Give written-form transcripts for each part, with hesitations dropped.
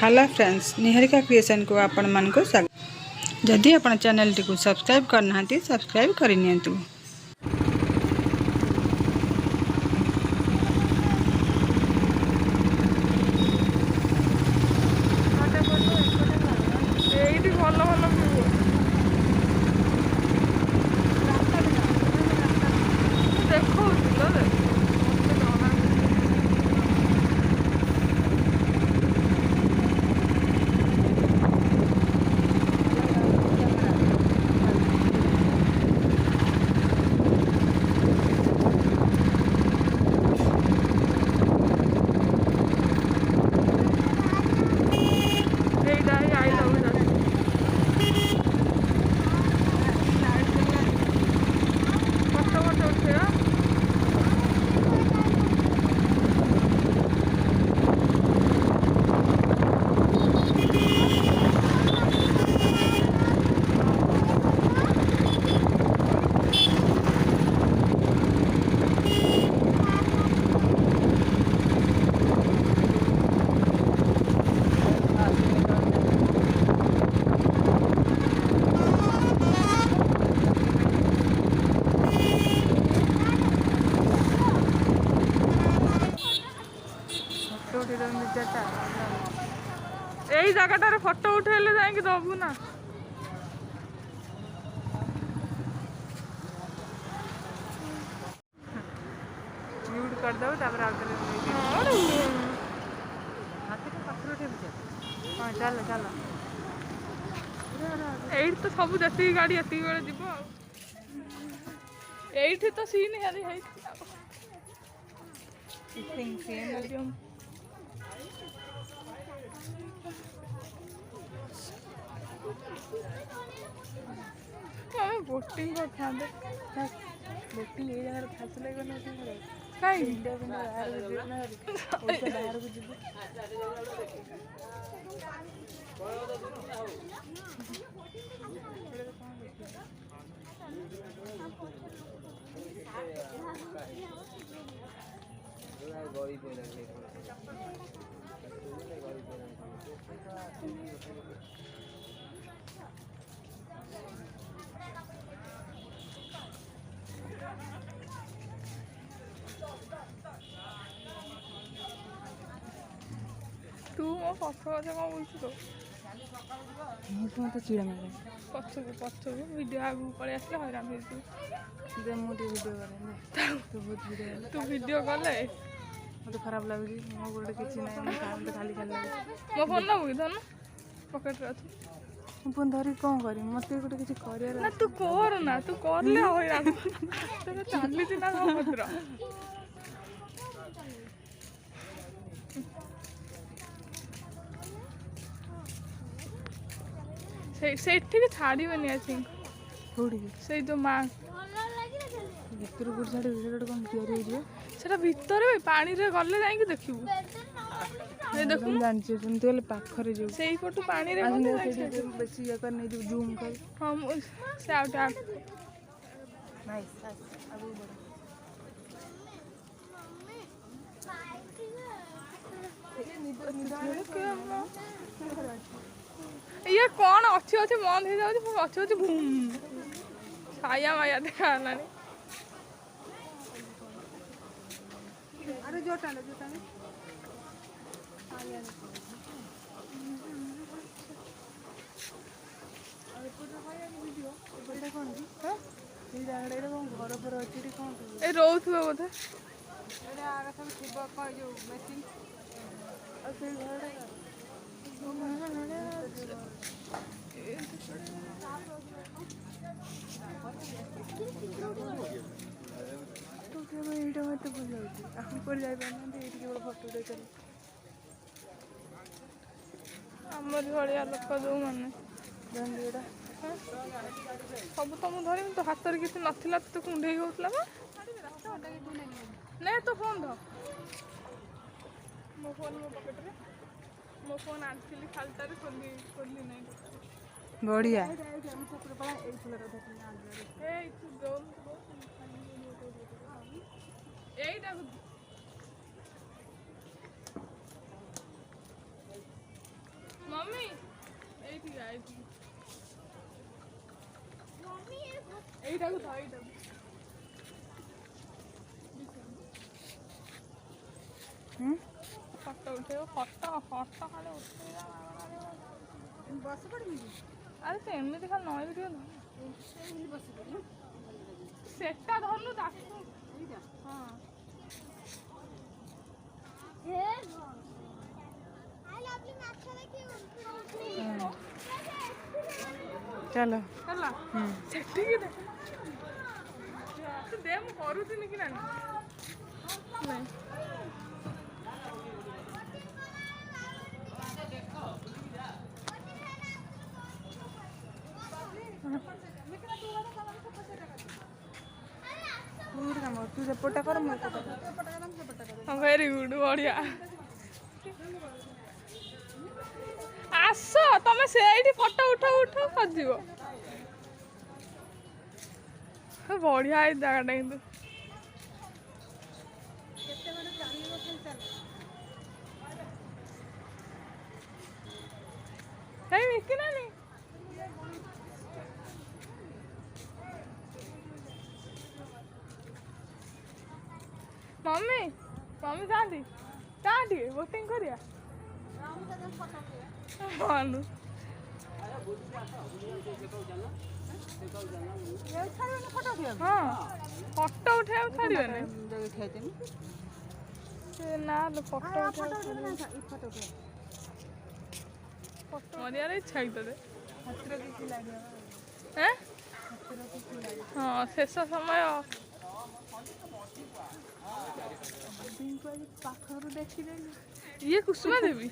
Hello friends, Niharika creation को आपण मन को स्वागत। जदि आपण चैनल टी को सब्सक्राइब करना सब्सक्राइब करनियंतु। এই জায়গাটারে ফটো উঠাইলে যাইকি দবু না। म्यूट कर दो तापर आउटर हाथी तो पत्थर उठे बुझे। हां चल चल एइट तो सब जति गाड़ी अति बेले जीवो एइट तो सीन हेली है थिंक सेम बोटिंग करते बोटिंग ये जगह फास्ट लगे ना कहीं इंडिया में बाहर को जीव तू मो पछ पछ कौन बोलु तो मत चिड़ा मारे पछ वीडियो आगू पड़े आसले हैरान हो दे मुझे वीडियो करे तो बहुत वीडियो तू वीडियो कले मत खराब लागे मो गोटे किछि नै हम खाली खाली लागे मो फोन ना बुझ धन पॉकेट रे अछि मो फोन धरी कोन करी मते गोटे किछि करिया ना तू कर ना तू करले हैरान तो चालली ना भद्र सेठी छाड़बनी आई थिंक से जो माँ भितर गुड़ छाड़ी भितर कौन तैयारी हो सेटा भितर पानी रे गले जाइके देखिबू ए देखु जानछि सुनते गले पाखरे जो सेही पटु पानी रे गले बेसी या कर नै जो जूम कर हम से आउट नाइस अब बड़ा ये कौन अच्छी अच्छी बंद हो जाए अच्छी अच्छी भूम छाया माया देखा नहीं अरे जोटा ले जोटा ले ए रोथुए बोधे ଏଇଟା ମତେ ଭଲ ଲାଗୁଛି ଆପଣ କୁଆଡ଼େ ଯାଇପାରୁନାହାନ୍ତି ଏଇଠି କେବଳ ଫଟୋ ଉଠାଇଛନ୍ତି ଆମରି ଭଳିଆ ଲୋକ ଯୋଉମାନେ ଏଇଟା ସବୁ ତ ମୁଁ ଧରିବି ତୋ ହାତରେ କିଛି ନଥିଲା ତୁ କୁଣ୍ଡେଇ ହେଉଥିଲା ବା ନେ ତୋ ଫୋନ୍ ଧର ମୋ ଫୋନ୍ ମୋ ପକେଟରେ ମୋ ଫୋନ୍ ଆଣିଥିଲି ଖାଲିଟାରେ ଖୋଲି ନାହିଁ बढ़िया এইটাକୁ ଧର ଏଇଟାକୁ ଫଟୋ ଉଠେଇବ ଫଟୋ ଖାଲି ଉଠେଇବା ବସି ପଡ଼ିବି ଆରେ ସେ ଏମିତି ଖାଲି ନଈବି ଟିକେ ବସି ପଡ଼ିବି ସେଟା ଧରଲୁ ତାକୁ ହଁ ଚାଲ ହେଲା ସେଠିକି ଦେ ମୁଁ କରୁଥିଲି କି ନାଇଁ ତୁ ସେପଟା କର ମୁଁ ଭେରି ଗୁଡ୍ ବଢିଆ ଆସ ତମେ ସେଇଠି ଫଟୋ ଉଠ ଖୋଜିବ ବଢିଆ ଏଇ ଜାଗାଟା କିନ୍ତୁ ହେଇ ମିକି ନାନୀ ମମି ଯାଆନ୍ତି ଟିକେ ବୋଟିଂ କରିବା ହଁ ଫଟୋ ଉଠେଇବାକୁ ଛାଡ଼ିବେନି ସେ ନା ଫଟୋ ମରିବାର ଇଚ୍ଛା କି ତୋତେ ହଁ ଶେଷ ସମୟ ପାଖରୁ ଦେଖିଦେଲି ଇଏ କୁସୁମା ଦେବୀ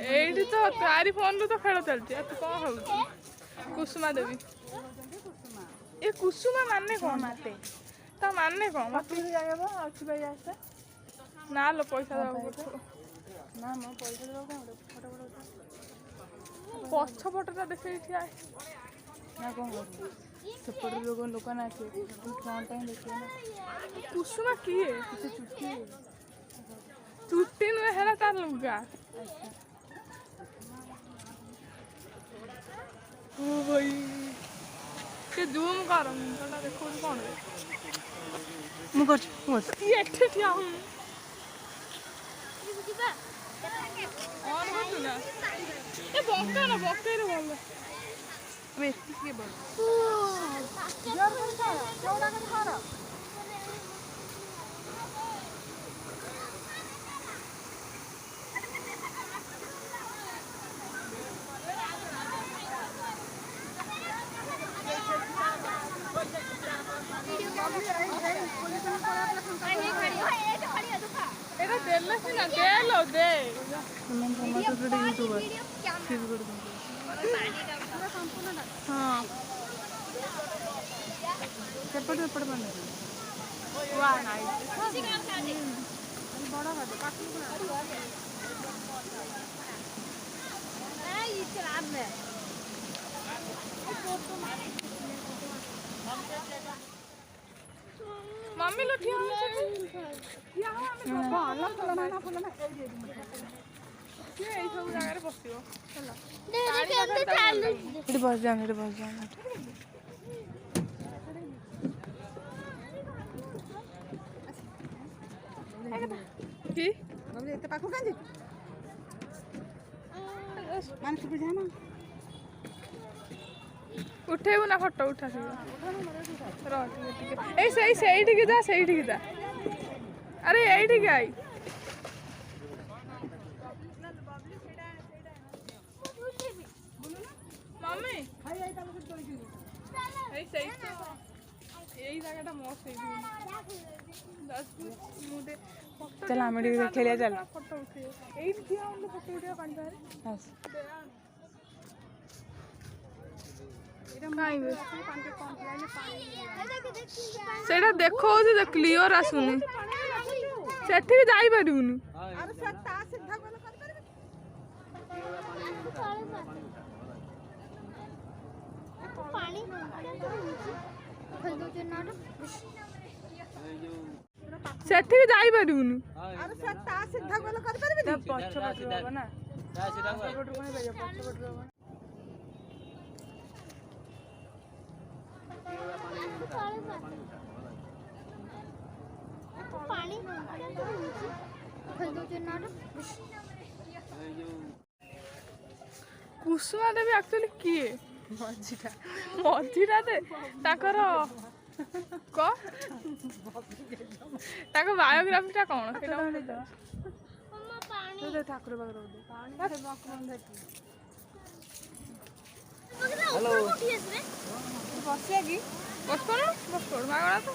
ଏଇଠି ତ ତାରି ଫୋନରୁ ତ ଖେଳ ଚାଲିଛି ଆଉ ତୁ କ'ଣ ଭାବୁଛୁ କୁସୁମା ଦେବୀ ଏ କୁସୁମା ମାନେ କ'ଣ ମାତେ ତା ମାନେ କ'ଣ ମତେ ଅଛି ଭାଇ ଆସେ ନା ଲୋ ପଇସା ଦେବାକୁ ନା ମୁଁ ପଇସା ଦେବାକୁ ଫଟୋ ପଛ ପଟଟା ଦେଖେଇ ଠିଆ ନା କ'ଣ କରିବୁ ସେପଟେ ଲୋକମାନେ ଆସିବେ କ'ଣ ପାଇଁ ଦେଖିବେ ନା କୁସୁମା କିଏ ସେ ଚୁଟି ନୁହେଁ ହେଲା ତାର ଲୁଗା ଓ ଭାଇ ସେ ଜୁମ୍ କର ମୁଣ୍ଡଟା ଦେଖାଉଛି କ'ଣ ମୁଁ କରୁଛି ଏଠି ଠିଆ ହଉନି ଅନ୍ କରୁଛୁ ନା ଏ ବକେଇରେ ଭଲ ଏତିକି ବଡ଼ এটা দেলে সিনা দেলো দে यूट्यूबर हाँ ସେପଟେ ଏପଟେ ବନ୍ଦ वाह नाइस ବଡ଼ ଗାଡ଼ି मम्मी लो ठिया ଏଇ ସବୁ ଜାଗାରେ ବସିବ ହେଲା ଏଠି ବସ ଯାଆନ୍ତୁ କି ଏତେ ପାଖକୁ କାହିଁକି ମାନେ ସୁବିଧା ନା ଉଠେଇବୁ ନା ଫଟୋ ଉଠା ଏଇ ସେଇଠିକି ଯା ଆରେ ଏଇଠିକି ଆଇ मम्मी यही जगह मो चल आम खेलिया चल फोटो उठे फोटो उठा पानी सेटा देखो क्लियर आसुनी सेठी जाई परिबुनी सेठी जाई परिबुनी अरे सर ता सीधा गल कर परबे पछ पछ होबो ना ପଛପଟରୁ କଣ ହେଇପାରିବ ପଛପଟରୁ କଣ କୁସୁମା ଦେବୀ ଆକ୍ଚୁଆଲି କିଏ ମଝିଟା ଦେ ତାଙ୍କର କ ତାଙ୍କ ବାୟୋଗ୍ରାଫିଟା କ'ଣ ସେଇଟା ଠାକୁର ବସିବା କି ବସ ପଡ ମାଗଣା ତ